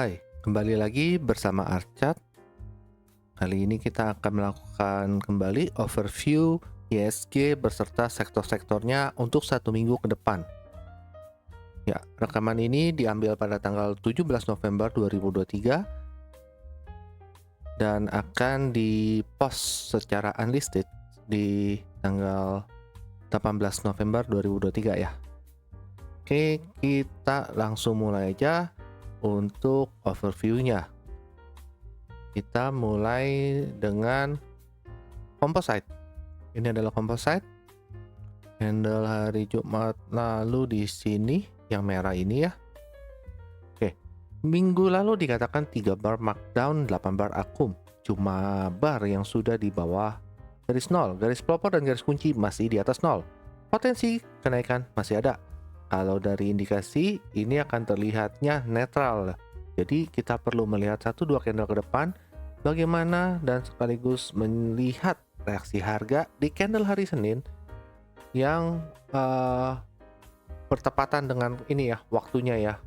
Hai, kembali lagi bersama Arcat. Kali ini kita akan melakukan kembali overview ISG beserta sektor-sektornya untuk 1 minggu ke depan. Ya, rekaman ini diambil pada tanggal 17 November 2023 dan akan dipost secara unlisted di tanggal 18 November 2023 ya. Oke, kita langsung mulai aja untuk overview-nya. Kita mulai dengan composite. Ini adalah composite. Candle hari Jumat lalu di sini yang merah ini ya. Oke. Minggu lalu dikatakan 3 bar markdown, 8 bar akum. Cuma bar yang sudah di bawah garis nol, garis pelopor dan garis kunci masih di atas nol. Potensi kenaikan masih ada. Kalau dari indikasi ini akan terlihatnya netral. Jadi kita perlu melihat 1-2 candle ke depan bagaimana dan sekaligus melihat reaksi harga di candle hari Senin yang bertepatan dengan ini ya, waktunya ya.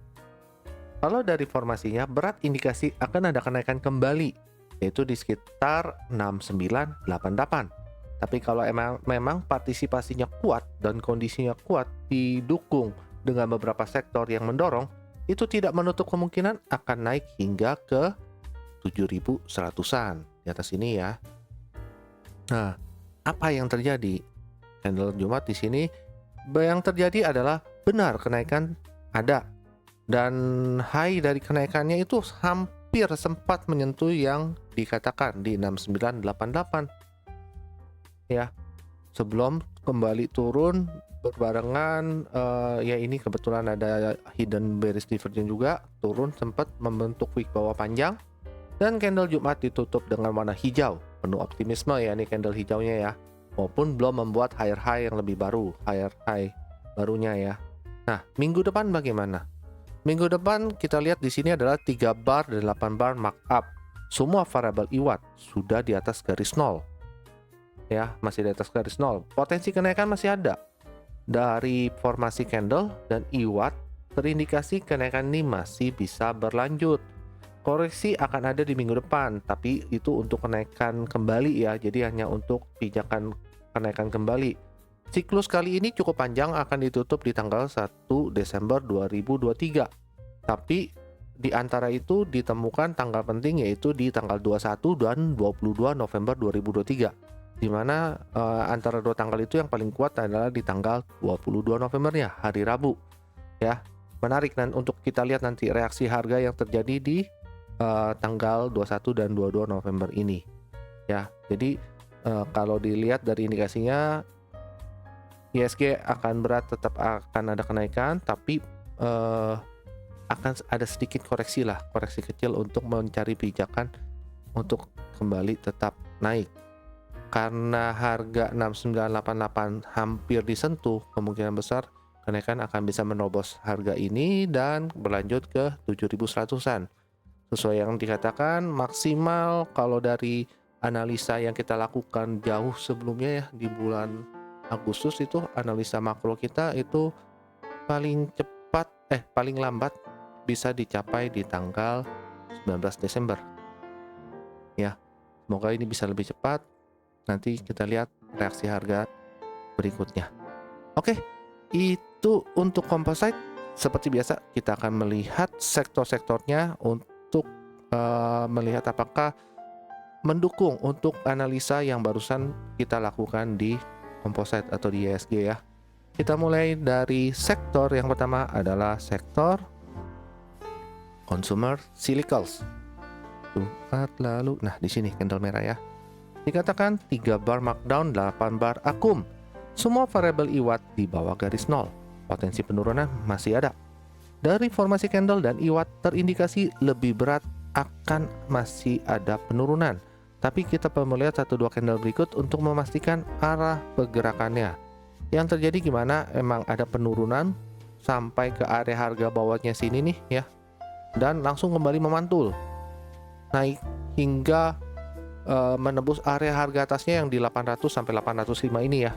Kalau dari formasinya berat indikasi akan ada kenaikan kembali yaitu di sekitar 6988. Tapi kalau memang partisipasinya kuat dan kondisinya kuat didukung dengan beberapa sektor yang mendorong, itu tidak menutup kemungkinan akan naik hingga ke 7100-an di atas ini ya. Nah, apa yang terjadi? Candle Jumat di sini yang terjadi adalah benar kenaikan ada dan high dari kenaikannya itu hampir sempat menyentuh yang dikatakan di 6988 ya, sebelum kembali turun berbarengan ya ini kebetulan ada hidden bearish divergence juga, turun sempat membentuk wick bawah panjang dan candle Jumat ditutup dengan warna hijau, penuh optimisme ya ini candle hijaunya ya, maupun belum membuat higher high yang lebih baru, higher high barunya ya. Nah, minggu depan bagaimana? Minggu depan kita lihat di sini adalah 3 bar dan 8 bar markup. Semua variabel IWAT sudah di atas garis nol. Ya, masih di atas garis nol. Potensi kenaikan masih ada. Dari formasi candle dan IWAT terindikasi kenaikan ini masih bisa berlanjut. Koreksi akan ada di minggu depan, tapi itu untuk kenaikan kembali ya. Jadi hanya untuk pijakan kenaikan kembali. Siklus kali ini cukup panjang, akan ditutup di tanggal 1 Desember 2023. Tapi di antara itu ditemukan tanggal penting yaitu di tanggal 21 dan 22 November 2023. Di mana antara dua tanggal itu yang paling kuat adalah di tanggal 22 Novembernya, hari Rabu. Ya, menarik dan untuk kita lihat nanti reaksi harga yang terjadi di tanggal 21 dan 22 November ini. Ya, jadi kalau dilihat dari indikasinya ISG akan berat, tetap akan ada kenaikan, tapi akan ada sedikit koreksi lah, koreksi kecil untuk mencari pijakan untuk kembali tetap naik. Karena harga 6988 hampir disentuh, kemungkinan besar kenaikan akan bisa menerobos harga ini dan berlanjut ke 7100-an. Sesuai yang dikatakan maksimal kalau dari analisa yang kita lakukan jauh sebelumnya ya, di bulan Agustus itu analisa makro kita itu paling lambat bisa dicapai di tanggal 19 Desember. Ya, semoga ini bisa lebih cepat. Nanti kita lihat reaksi harga berikutnya. Oke, itu untuk composite. Seperti biasa kita akan melihat sektor-sektornya untuk melihat apakah mendukung untuk analisa yang barusan kita lakukan di composite atau di ISG ya. Kita mulai dari sektor yang pertama adalah sektor consumer cyclicals. Jumat lalu, nah di sini candle merah ya. Dikatakan 3 bar markdown, 8 bar akum. Semua variabel IWAT di bawah garis nol. Potensi penurunan masih ada. Dari formasi candle dan IWAT terindikasi lebih berat akan masih ada penurunan. Tapi kita perlu melihat 1-2 candle berikut untuk memastikan arah pergerakannya. Yang terjadi gimana? Emang ada penurunan sampai ke area harga bawahnya sini nih ya. Dan langsung kembali memantul. Naik hingga menembus area harga atasnya yang di 800 sampai 805 ini ya.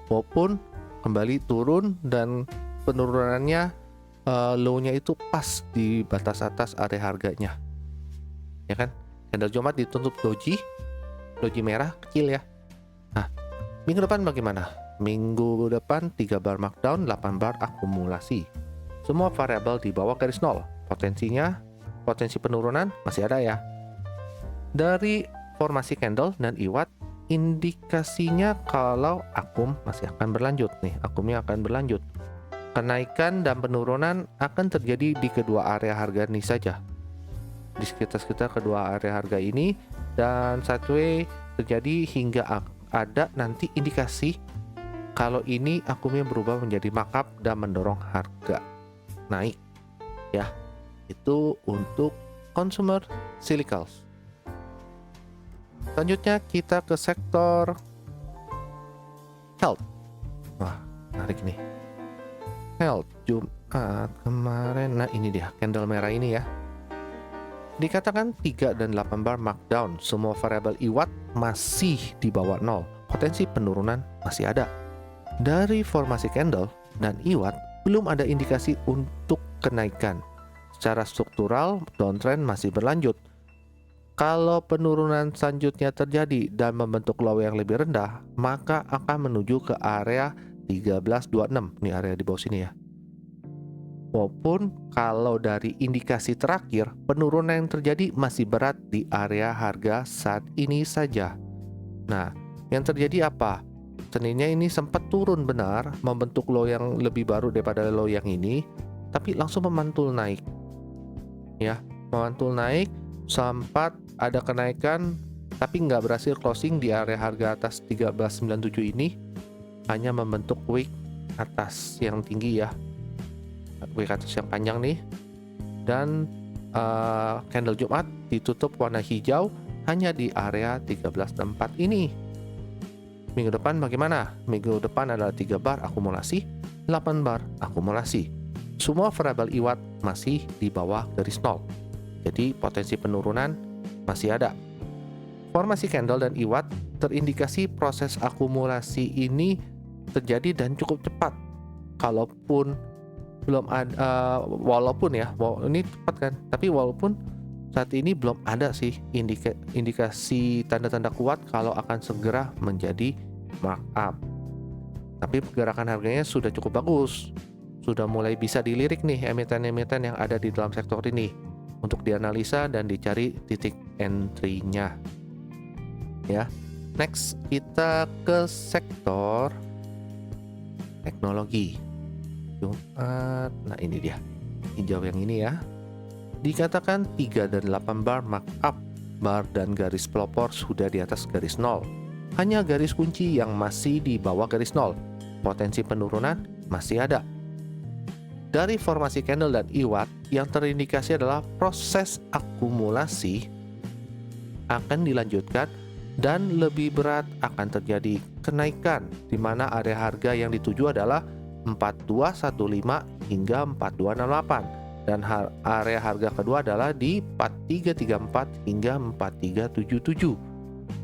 Maupun kembali turun dan penurunannya low-nya itu pas di batas atas area harganya, ya kan? Candle Jumat ditutup doji merah kecil ya. Nah, minggu depan bagaimana? Minggu depan 3 bar markdown, 8 bar akumulasi. Semua variabel di bawah garis nol. Potensi penurunan masih ada ya. Dari formasi candle dan iwat, indikasinya kalau akum masih akan berlanjut nih, akumnya akan berlanjut. Kenaikan dan penurunan akan terjadi di kedua area harga ini saja, di sekitar kedua area harga ini, dan sideway terjadi hingga ada nanti indikasi kalau ini akumnya berubah menjadi markup dan mendorong harga naik ya. Itu untuk consumer cyclicals. Selanjutnya kita ke sektor health. Wah, menarik nih. Health Jumat kemarin. Nah, ini dia candle merah ini ya. Dikatakan 3 dan 8 bar markdown. Semua variabel iwat masih di bawah 0. Potensi penurunan masih ada. Dari formasi candle dan iwat belum ada indikasi untuk kenaikan. Secara struktural, downtrend masih berlanjut. Kalau penurunan selanjutnya terjadi dan membentuk low yang lebih rendah, maka akan menuju ke area 1326. Ini area di bawah sini ya. Walaupun kalau dari indikasi terakhir, penurunan yang terjadi masih berat di area harga saat ini saja. Nah, yang terjadi apa? Seninnya ini sempat turun benar, membentuk low yang lebih baru daripada low yang ini, tapi langsung memantul naik. Ya, memantul naik, sempat ada kenaikan, tapi nggak berhasil closing di area harga atas 1397 ini, hanya membentuk wick atas yang tinggi ya, wick atas yang panjang nih, dan candle Jumat ditutup warna hijau hanya di area 1364 ini. Minggu depan bagaimana? Minggu depan adalah 3 bar akumulasi, 8 bar akumulasi. Semua variabel iwat masih di bawah garis nol. Jadi potensi penurunan masih ada. Formasi candle dan iwat terindikasi proses akumulasi ini terjadi dan cukup cepat. Kalaupun belum ada, walaupun ya, ini cepat kan, tapi walaupun saat ini belum ada sih indikasi tanda-tanda kuat kalau akan segera menjadi markup. Tapi pergerakan harganya sudah cukup bagus. Sudah mulai bisa dilirik nih emiten-emiten yang ada di dalam sektor ini untuk dianalisa dan dicari titik entry-nya. Ya. Next kita ke sektor teknologi. Jumat. Nah, ini dia. Hijau yang ini ya. Dikatakan 3 dan 8 bar markup. Bar dan garis pelopor sudah di atas garis nol. Hanya garis kunci yang masih di bawah garis nol. Potensi penurunan masih ada. Dari formasi candle dan iwat, yang terindikasi adalah proses akumulasi akan dilanjutkan dan lebih berat akan terjadi kenaikan, di mana area harga yang dituju adalah 4215 hingga 4268, dan area harga kedua adalah di 4334 hingga 4377.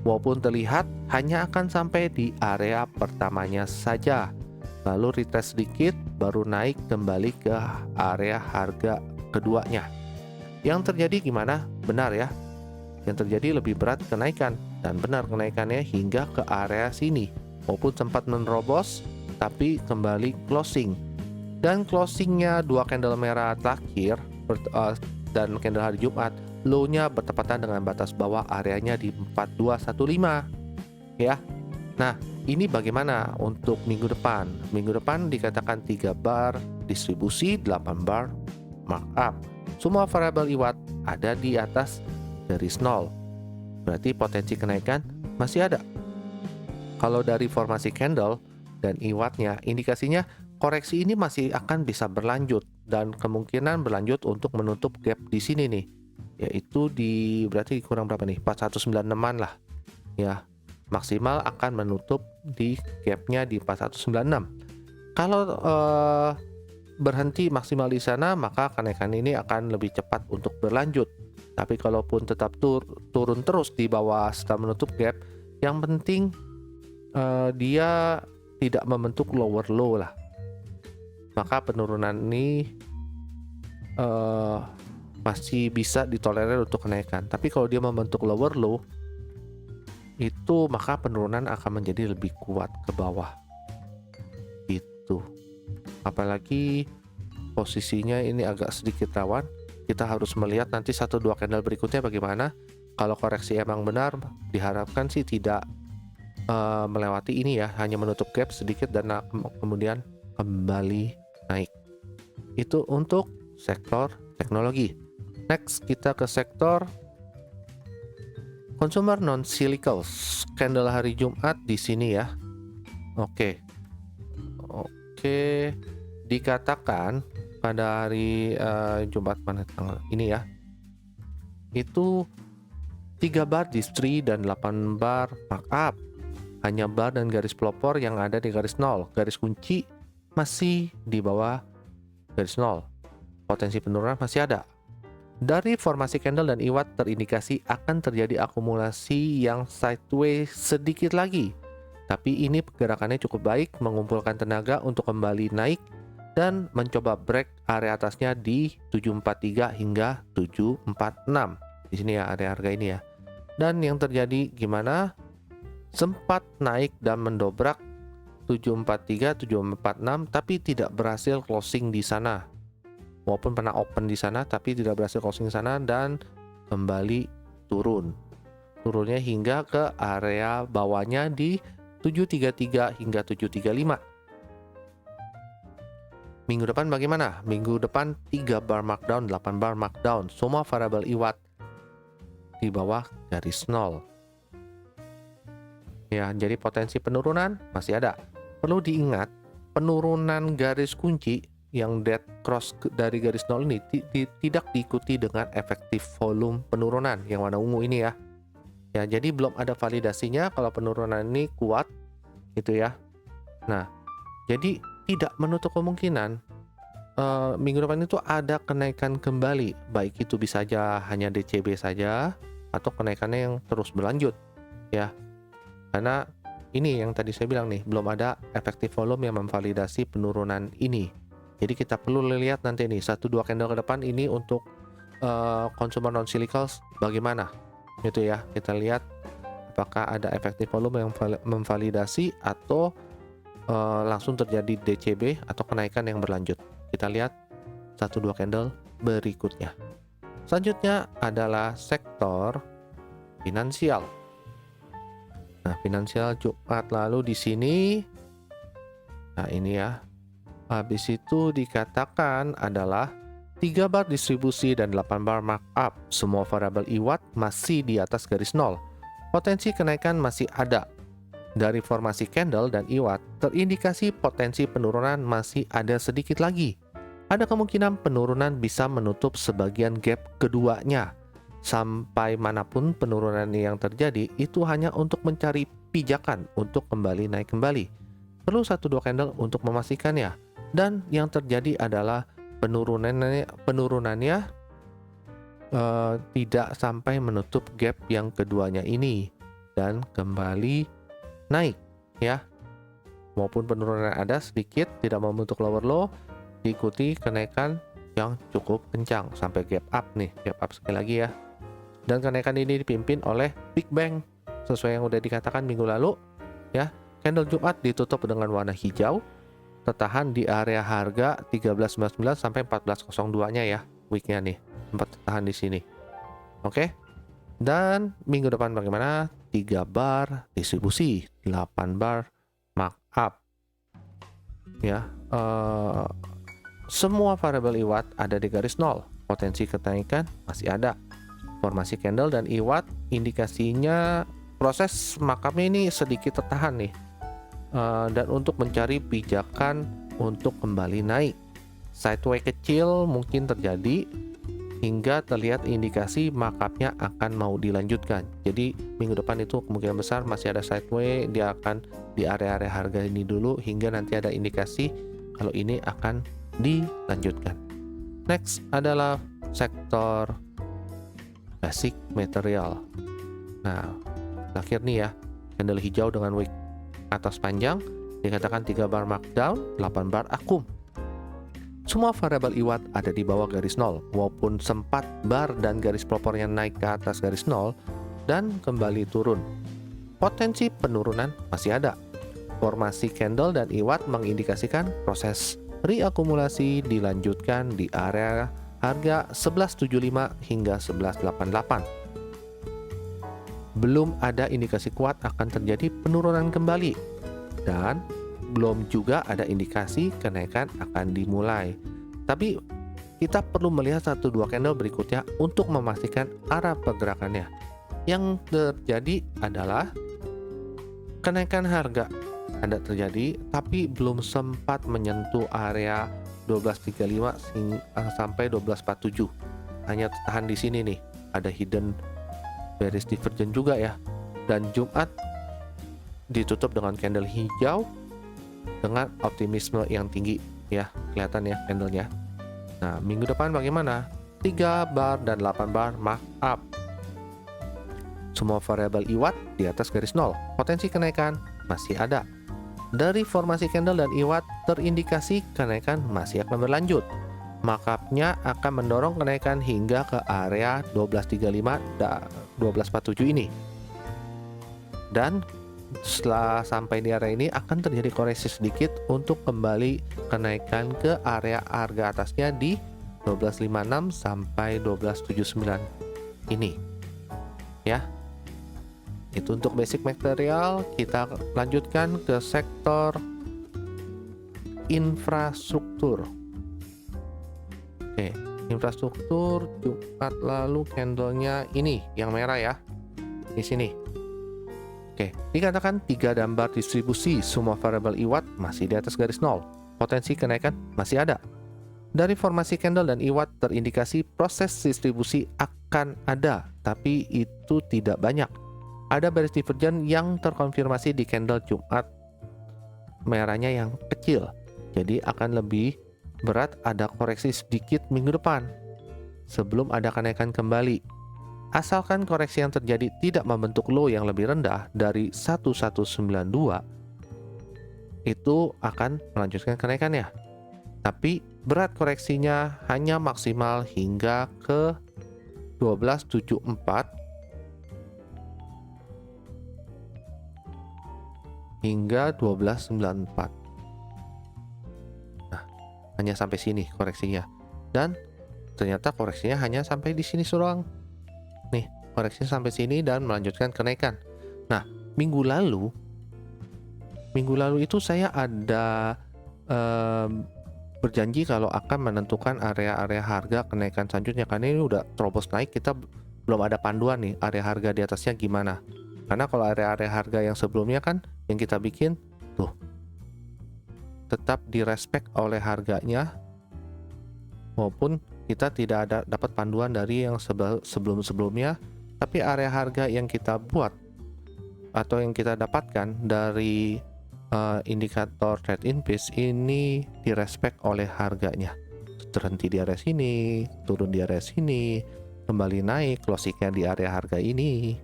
Walaupun terlihat hanya akan sampai di area pertamanya saja, lalu retest sedikit baru naik kembali ke area harga keduanya. Yang terjadi gimana? Benar ya, yang terjadi lebih berat kenaikan, dan benar kenaikannya hingga ke area sini, walaupun sempat menerobos tapi kembali closing. Dan closingnya dua candle merah terakhir dan candle hari Jumat, low-nya bertepatan dengan batas bawah areanya di 4215 ya. Nah, ini bagaimana untuk minggu depan? Minggu depan dikatakan 3 bar distribusi, 8 bar markup. Semua variabel iwat ada di atas garis nol. Berarti potensi kenaikan masih ada. Kalau dari formasi candle dan iwatnya, indikasinya koreksi ini masih akan bisa berlanjut, dan kemungkinan berlanjut untuk menutup gap di sini nih, yaitu di berarti kurang berapa nih, 4196-an lah ya. Maksimal akan menutup di gapnya di 4196. Kalau berhenti maksimal di sana, maka kenaikan ini akan lebih cepat untuk berlanjut. Tapi kalaupun tetap turun terus di bawah setelah menutup gap, yang penting dia tidak membentuk lower low lah. Maka penurunan ini eh, masih bisa ditolerir untuk kenaikan. Tapi kalau dia membentuk lower low, itu maka penurunan akan menjadi lebih kuat ke bawah. Itu. Apalagi posisinya ini agak sedikit rawan. Kita harus melihat nanti 1-2 candle berikutnya bagaimana. Kalau koreksi emang benar, diharapkan sih tidak melewati ini ya, hanya menutup gap sedikit dan kemudian kembali naik. Itu untuk sektor teknologi. Next kita ke sektor consumer non cyclicals. Candle hari Jumat di sini ya. Oke, dikatakan pada hari Jumat mana tanggal ini ya, itu 3 bar distree dan 8 bar markup. Hanya bar dan garis pelopor yang ada di garis 0. Garis kunci masih di bawah garis 0. Potensi penurunan masih ada. Dari formasi candle dan iwat terindikasi akan terjadi akumulasi yang sideways sedikit lagi. Tapi ini pergerakannya cukup baik, mengumpulkan tenaga untuk kembali naik dan mencoba break area atasnya di 743 hingga 746. Di sini ya area harga ini ya. Dan yang terjadi gimana? Sempat naik dan mendobrak 743, 746 tapi tidak berhasil closing di sana. Walaupun pernah open di sana tapi tidak berhasil closing di sana dan kembali turun. Turunnya hingga ke area bawahnya di 733 hingga 735. Minggu depan bagaimana? Minggu depan 3 bar markdown, 8 bar markdown. Semua variabel iwat di bawah garis 0. Ya, jadi potensi penurunan masih ada. Perlu diingat, penurunan garis kunci yang dead cross dari garis 0 ini tidak diikuti dengan efektif volume penurunan yang warna ungu ini ya. Ya, jadi belum ada validasinya kalau penurunan ini kuat gitu ya. Nah, jadi tidak menutup kemungkinan minggu depan itu ada kenaikan kembali, baik itu bisa aja hanya DCB saja atau kenaikannya yang terus berlanjut ya. Karena ini yang tadi saya bilang nih, belum ada efektif volume yang memvalidasi penurunan ini. Jadi kita perlu lihat nanti nih 1-2 candle ke depan ini untuk consumer non cyclicals bagaimana gitu ya. Kita lihat apakah ada efektif volume yang memvalidasi atau langsung terjadi DCB atau kenaikan yang berlanjut. Kita lihat 1-2 candle berikutnya. Selanjutnya adalah sektor finansial. Nah, finansial Jumat lalu di sini. Nah, ini ya. Habis itu dikatakan adalah 3 bar distribusi dan 8 bar markup. Semua variabel iwat masih di atas garis 0. Potensi kenaikan masih ada. Dari formasi candle dan iwat, terindikasi potensi penurunan masih ada sedikit lagi. Ada kemungkinan penurunan bisa menutup sebagian gap keduanya. Sampai manapun penurunan yang terjadi, itu hanya untuk mencari pijakan untuk kembali naik kembali. Perlu 1-2 candle untuk memastikannya. Dan yang terjadi adalah penurunannya tidak sampai menutup gap yang keduanya ini dan kembali naik ya. Maupun penurunan ada sedikit, tidak membentuk lower low, diikuti kenaikan yang cukup kencang sampai gap up nih, gap up sekali lagi ya. Dan kenaikan ini dipimpin oleh Big Bang sesuai yang udah dikatakan minggu lalu ya. Candle Jumat ditutup dengan warna hijau, tertahan di area harga 13.99 sampai 14.02-nya ya, weeknya nih sempat tertahan di sini. Oke. Dan minggu depan bagaimana? 3 bar distribusi, 8 bar markup ya. Semua variabel iwat ada di garis 0. Potensi kenaikan masih ada. Formasi candle dan iwat indikasinya proses markupnya ini sedikit tertahan nih, dan untuk mencari pijakan untuk kembali naik. Sideways kecil mungkin terjadi hingga terlihat indikasi markupnya akan mau dilanjutkan. Jadi minggu depan itu kemungkinan besar masih ada sideways, dia akan di area-area harga ini dulu hingga nanti ada indikasi kalau ini akan dilanjutkan. Next adalah sektor basic material. Nah, terakhir nih ya, candle hijau dengan wick atas panjang, dikatakan 3 bar markdown, 8 bar akum. Semua variabel IWAT ada di bawah garis nol, walaupun sempat bar dan garis propornya naik ke atas garis nol dan kembali turun. Potensi penurunan masih ada. Formasi candle dan IWAT mengindikasikan proses reakumulasi dilanjutkan di area harga 1175 hingga 1188. Belum ada indikasi kuat akan terjadi penurunan kembali, dan belum juga ada indikasi kenaikan akan dimulai. Tapi kita perlu melihat 1-2 candle berikutnya untuk memastikan arah pergerakannya. Yang terjadi adalah kenaikan harga ada terjadi, tapi belum sempat menyentuh area 1235 sampai 1247. Hanya tahan di sini nih. Ada hidden bearish divergence juga ya. Dan Jumat ditutup dengan candle hijau dengan optimisme yang tinggi ya, kelihatan ya candlenya. Nah, minggu depan bagaimana? 3 bar dan 8 bar markup. Semua variabel IWAT di atas garis nol. Potensi kenaikan masih ada. Dari formasi candle dan IWAT terindikasi kenaikan masih akan berlanjut. Markupnya akan mendorong kenaikan hingga ke area 1235 dan 1247 ini. Dan setelah sampai di area ini akan terjadi koreksi sedikit untuk kembali kenaikan ke area harga atasnya di 1256 sampai 1279 ini. Ya. Itu untuk basic material. Kita lanjutkan ke sektor infrastruktur. Oke, infrastruktur Jumat lalu candlenya ini yang merah ya, di sini. Oke, dikatakan 3 gambar distribusi semua variabel IWAT masih di atas garis nol. Potensi kenaikan masih ada. Dari formasi candle dan IWAT terindikasi proses distribusi akan ada, tapi itu tidak banyak. Ada bearish divergence yang terkonfirmasi di candle Jumat merahnya yang kecil, jadi akan lebih berat ada koreksi sedikit minggu depan sebelum ada kenaikan kembali. Asalkan koreksi yang terjadi tidak membentuk low yang lebih rendah dari 1192, itu akan melanjutkan kenaikannya. Tapi berat koreksinya hanya maksimal hingga ke 1274 hingga 1294. Nah, hanya sampai sini koreksinya. Dan ternyata koreksinya hanya sampai di sini doang. Nih, koreksinya sampai sini dan melanjutkan kenaikan. Nah, minggu lalu itu saya ada berjanji kalau akan menentukan area-area harga kenaikan selanjutnya, karena ini udah terobos naik, kita belum ada panduan nih area harga di atasnya gimana. Karena kalau area-area harga yang sebelumnya kan yang kita bikin tuh tetap direspek oleh harganya, maupun kita tidak ada dapat panduan dari yang sebelum-sebelumnya, tapi area harga yang kita buat atau yang kita dapatkan dari indikator trade in pace ini direspek oleh harganya. Terhenti di area sini, turun di area sini, kembali naik, closingnya di area harga ini,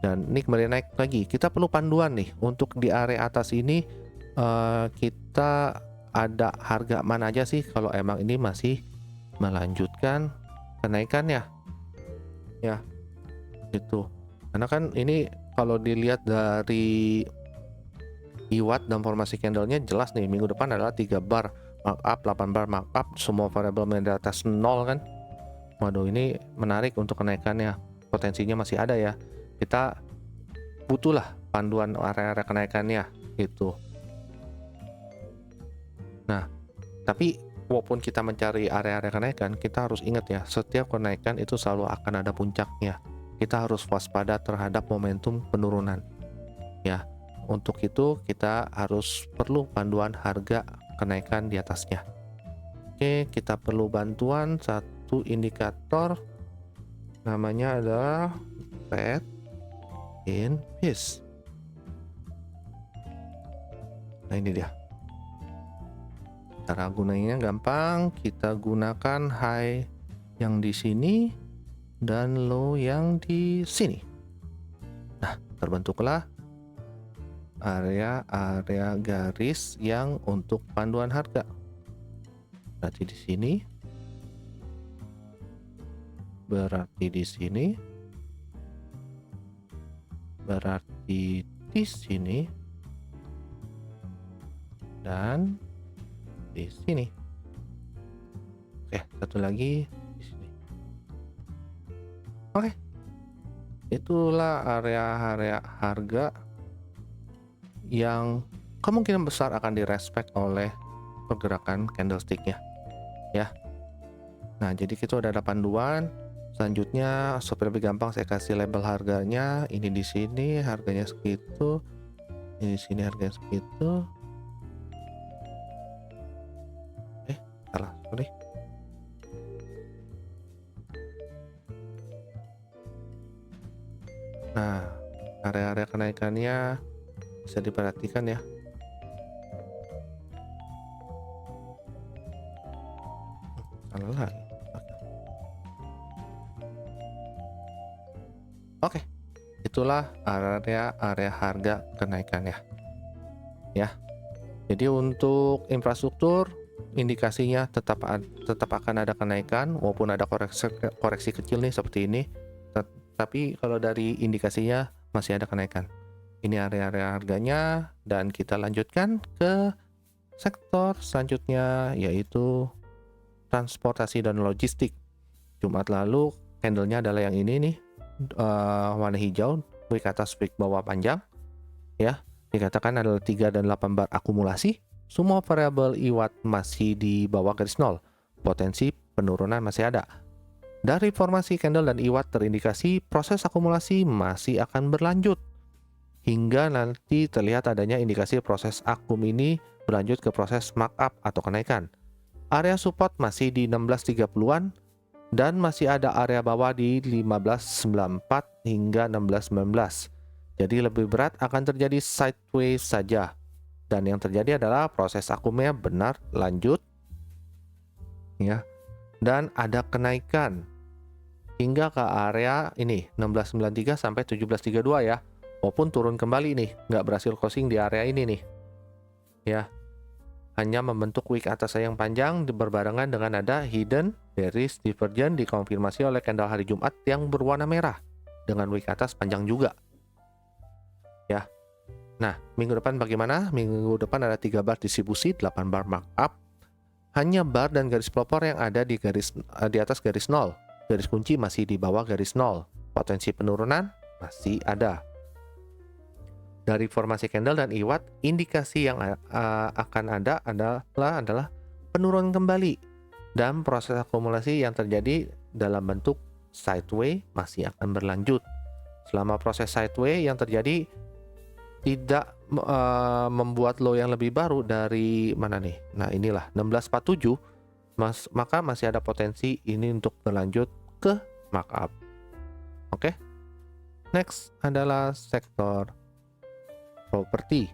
dan ini kembali naik lagi. Kita perlu panduan nih untuk di area atas ini. Kita ada harga mana aja sih kalau emang ini masih melanjutkan kenaikannya ya, itu karena kan ini kalau dilihat dari IWAT dan formasi candlenya jelas nih, minggu depan adalah 3 bar markup, 8 bar markup, semua variabel di atas 0 kan. Waduh, ini menarik untuk kenaikannya, potensinya masih ada ya. Kita butuhlah panduan area-area kenaikannya gitu. Nah, tapi walaupun kita mencari area-area kenaikan, kita harus ingat ya, setiap kenaikan itu selalu akan ada puncaknya. Kita harus waspada terhadap momentum penurunan. Ya, untuk itu kita harus perlu panduan harga kenaikan di atasnya. Oke, kita perlu bantuan satu indikator, namanya adalah trade in pace. Nah, ini dia. Cara gunanya gampang, kita gunakan high yang di sini dan low yang di sini. Nah, terbentuklah area garis yang untuk panduan harga. berarti di sini, berarti di sini, berarti di sini, dan di sini. Oke, satu lagi di sini. Oke, itulah area-area harga yang kemungkinan besar akan direspek oleh pergerakan candlestick-nya ya. Nah, jadi kita udah ada panduan. Selanjutnya supaya lebih gampang saya kasih label harganya. Ini di sini harganya segitu, ini di sini harganya segitu. Salah, sorry. Nah, area-area kenaikannya bisa diperhatikan ya. Salah lagi. Oke. Itulah area harga kenaikannya. Ya. Jadi untuk infrastruktur indikasinya tetap akan ada kenaikan walaupun ada koreksi kecil nih seperti ini. Tapi kalau dari indikasinya masih ada kenaikan. Ini area-area harganya, dan kita lanjutkan ke sektor selanjutnya yaitu transportasi dan logistik. Jumat lalu candlenya adalah yang ini nih, warna hijau, wick atas wick bawah panjang ya. Dikatakan adalah 3 dan 8 bar akumulasi. Semua variabel IWAT masih di bawah garis nol. Potensi penurunan masih ada. Dari formasi candle dan IWAT terindikasi proses akumulasi masih akan berlanjut. Hingga nanti terlihat adanya indikasi proses akum ini berlanjut ke proses markup atau kenaikan. Area support masih di 1630-an dan masih ada area bawah di 1594 hingga 1619. Jadi lebih berat akan terjadi sideways saja. Dan yang terjadi adalah proses akumnya benar lanjut ya. Dan ada kenaikan hingga ke area ini 1693 sampai 1732 ya. Walaupun turun kembali nih, nggak berhasil closing di area ini nih. Ya. Hanya membentuk wick atas yang panjang berbarengan dengan ada hidden bearish divergence dikonfirmasi oleh candle hari Jumat yang berwarna merah dengan wick atas panjang juga. Ya. Nah, minggu depan bagaimana? Minggu depan ada 3 bar distribusi, 8 bar markup. Hanya bar dan garis pelopor yang ada di atas garis nol. Garis kunci masih di bawah garis nol. Potensi penurunan masih ada. Dari formasi candle dan IWAT, indikasi yang akan ada adalah penurunan kembali dan proses akumulasi yang terjadi dalam bentuk sideways masih akan berlanjut. Selama proses sideways yang terjadi tidak membuat low yang lebih baru dari mana nih? Nah, inilah 1647, maka masih ada potensi ini untuk berlanjut ke markup. Oke. Next adalah sektor properti.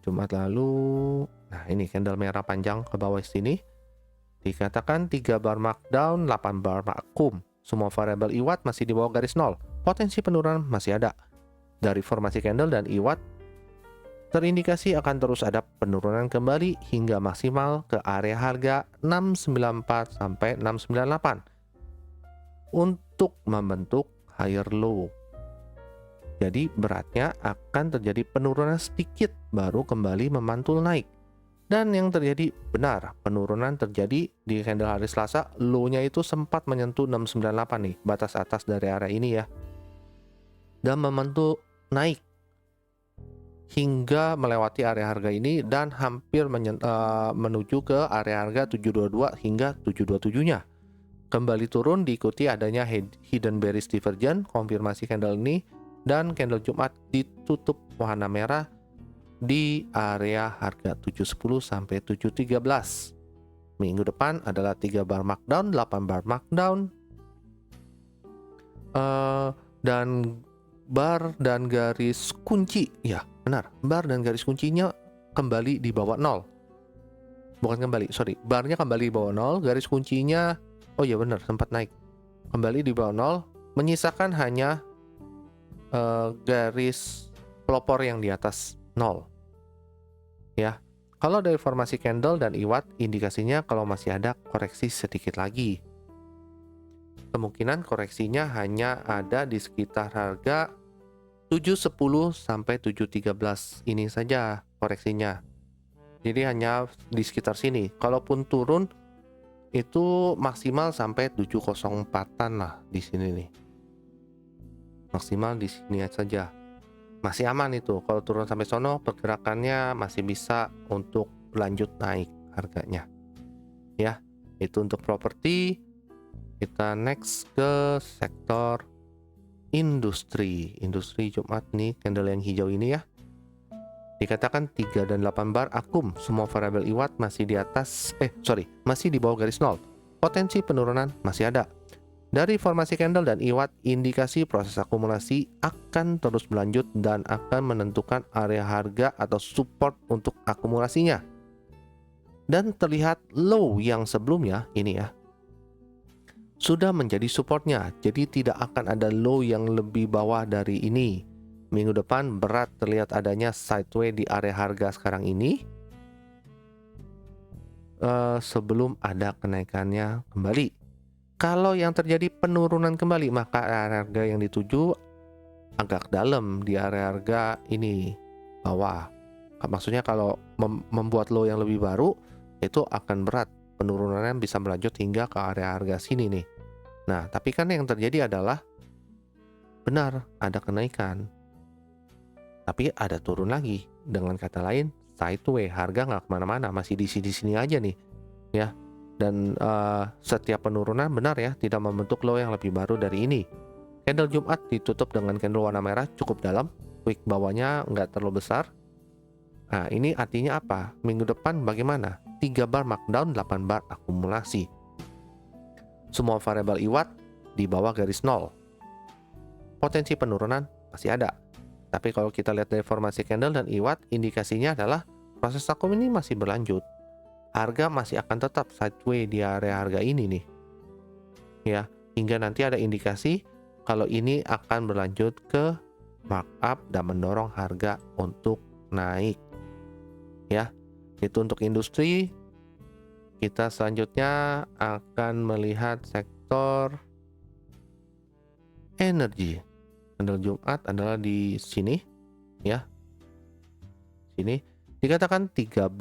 Jumat lalu, nah ini candle merah panjang ke bawah sini. Dikatakan 3 bar markdown, 8 bar akum. Semua variabel IWAT masih di bawah garis nol. Potensi penurunan masih ada. Dari formasi candle dan IWAT terindikasi akan terus ada penurunan kembali hingga maksimal ke area harga 694 sampai 698 untuk membentuk higher low. Jadi beratnya akan terjadi penurunan sedikit baru kembali memantul naik. Dan yang terjadi benar, penurunan terjadi di candle hari Selasa, low-nya itu sempat menyentuh 698 nih, batas atas dari area ini ya. Dan memantul naik hingga melewati area harga ini dan hampir menuju ke area harga 722 hingga 727-nya. Kembali turun diikuti adanya hidden bearish divergence, konfirmasi candle ini, dan candle Jumat ditutup warna merah di area harga 710 sampai 713. Minggu depan adalah 3 bar markdown, 8 bar markdown, dan bar dan garis kunci. Ya, benar. Bar dan garis kuncinya kembali di bawah 0. Bukan kembali, sorry. Barnya kembali di bawah 0, garis kuncinya, oh iya benar, sempat naik. Kembali di bawah 0, menyisakan hanya garis pelopor yang di atas 0. Ya. Kalau dari formasi candle dan IWAT, indikasinya kalau masih ada koreksi sedikit lagi. Kemungkinan koreksinya hanya ada di sekitar harga 7.10 sampai 7.13 ini saja koreksinya. Jadi hanya di sekitar sini. Kalaupun turun itu maksimal sampai 704-an lah di sini nih. Maksimal di sini saja. Masih aman itu. Kalau turun sampai sono pergerakannya masih bisa untuk lanjut naik harganya. Ya, itu untuk properti. Kita next ke sektor industri. Industri Jumat nih, candle yang hijau ini ya. Dikatakan 3 dan 8 bar akum, semua variabel IWAT masih di atas, masih di bawah garis nol. Potensi penurunan masih ada. Dari formasi candle dan IWAT, indikasi proses akumulasi akan terus berlanjut dan akan menentukan area harga atau support untuk akumulasinya. Dan terlihat low yang sebelumnya, ini ya, sudah menjadi supportnya, jadi tidak akan ada low yang lebih bawah dari ini. Minggu depan berat terlihat adanya sideways di area harga sekarang ini sebelum ada kenaikannya kembali. Kalau yang terjadi penurunan kembali, maka area harga yang dituju agak dalam di area harga ini bawah. Maksudnya kalau membuat low yang lebih baru, itu akan berat. Penurunannya bisa berlanjut hingga ke area harga sini nih. Nah, tapi kan yang terjadi adalah benar ada kenaikan, tapi ada turun lagi. Dengan kata lain, sideways, harga nggak kemana-mana, masih di sini-sini aja nih, ya. Dan setiap penurunan benar ya, tidak membentuk low yang lebih baru dari ini. Candle Jumat ditutup dengan candle warna merah cukup dalam, wick bawahnya nggak terlalu besar. Nah, ini artinya apa? Minggu depan bagaimana? 3 bar markdown, 8 bar akumulasi. Semua variabel IWAT di bawah garis nol. Potensi penurunan masih ada. Tapi kalau kita lihat dari formasi candle dan IWAT, indikasinya adalah proses akum ini masih berlanjut. Harga masih akan tetap sideways di area harga ini nih. Ya, hingga nanti ada indikasi kalau ini akan berlanjut ke markup dan mendorong harga untuk naik. Ya, itu untuk industri. Kita selanjutnya akan melihat sektor energi. Candle Jumat adalah di sini, ya. Sini dikatakan 3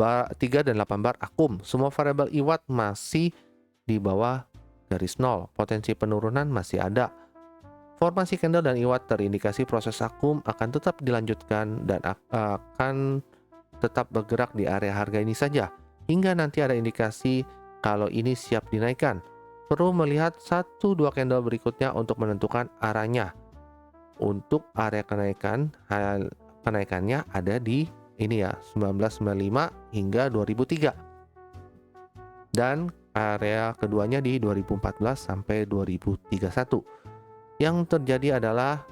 dan 8 bar akum. Semua variabel IWAT masih di bawah garis nol. Potensi penurunan masih ada. Formasi candle dan IWAT terindikasi proses akum akan tetap dilanjutkan dan akan tetap bergerak di area harga ini saja hingga nanti ada indikasi kalau ini siap dinaikkan. Perlu melihat 1-2 candle berikutnya untuk menentukan arahnya. Untuk area kenaikannya ada di ini ya, 1995 hingga 2003. Dan area keduanya di 2014 sampai 2031. Yang terjadi adalah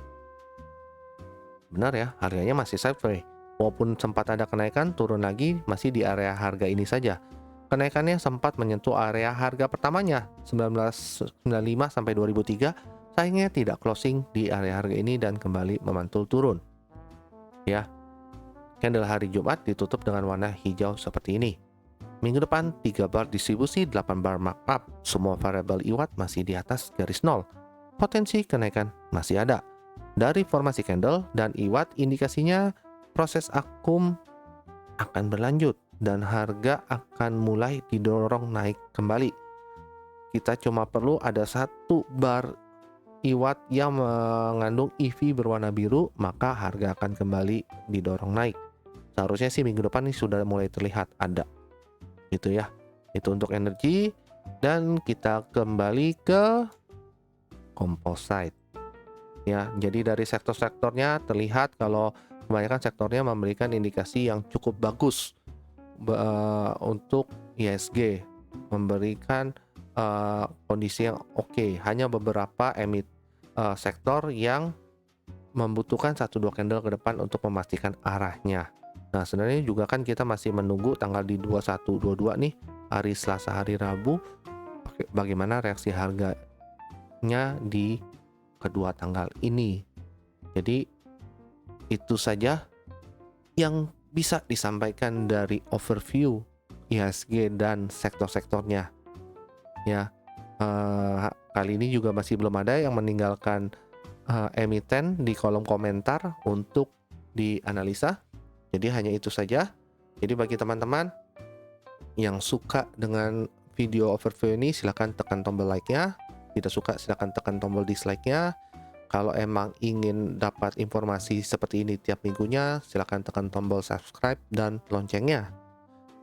benar ya, harganya masih sideways. Walaupun sempat ada kenaikan, turun lagi masih di area harga ini saja. Kenaikannya sempat menyentuh area harga pertamanya 1995 sampai 2003, sayangnya tidak closing di area harga ini dan kembali memantul turun. Ya. Candle hari Jumat ditutup dengan warna hijau seperti ini. Minggu depan 3 bar distribusi, 8 bar markup. Semua variabel IWAT masih di atas garis nol. Potensi kenaikan masih ada. Dari formasi candle dan IWAT indikasinya proses akum akan berlanjut dan harga akan mulai didorong naik kembali. Kita cuma perlu ada 1 bar IWAT yang mengandung EV berwarna biru, maka harga akan kembali didorong naik. Seharusnya sih minggu depan ini sudah mulai terlihat ada. Gitu ya. Itu untuk energi. Dan kita kembali ke composite. Ya, jadi dari sektor-sektornya terlihat kalau kebanyakan sektornya memberikan indikasi yang cukup bagus untuk ISG, memberikan kondisi yang oke. Hanya beberapa sektor yang membutuhkan 1-2 candle ke depan untuk memastikan arahnya. Nah, sebenarnya juga kan kita masih menunggu tanggal di 21, 22 nih, hari Selasa, hari Rabu, bagaimana reaksi harganya di kedua tanggal ini. Jadi itu saja yang bisa disampaikan dari overview IHSG dan sektor-sektornya ya. Kali ini juga masih belum ada yang meninggalkan emiten di kolom komentar untuk dianalisa. Jadi hanya itu saja. Jadi bagi teman-teman yang suka dengan video overview ini, silahkan tekan tombol like-nya. Tidak suka, silahkan tekan tombol dislike-nya. Kalau emang ingin dapat informasi seperti ini tiap minggunya, silahkan tekan tombol subscribe dan loncengnya.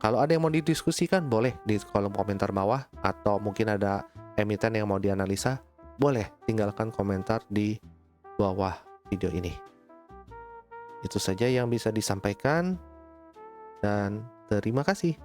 Kalau ada yang mau didiskusikan, boleh di kolom komentar bawah. Atau mungkin ada emiten yang mau dianalisa, boleh tinggalkan komentar di bawah video ini. Itu saja yang bisa disampaikan, dan terima kasih.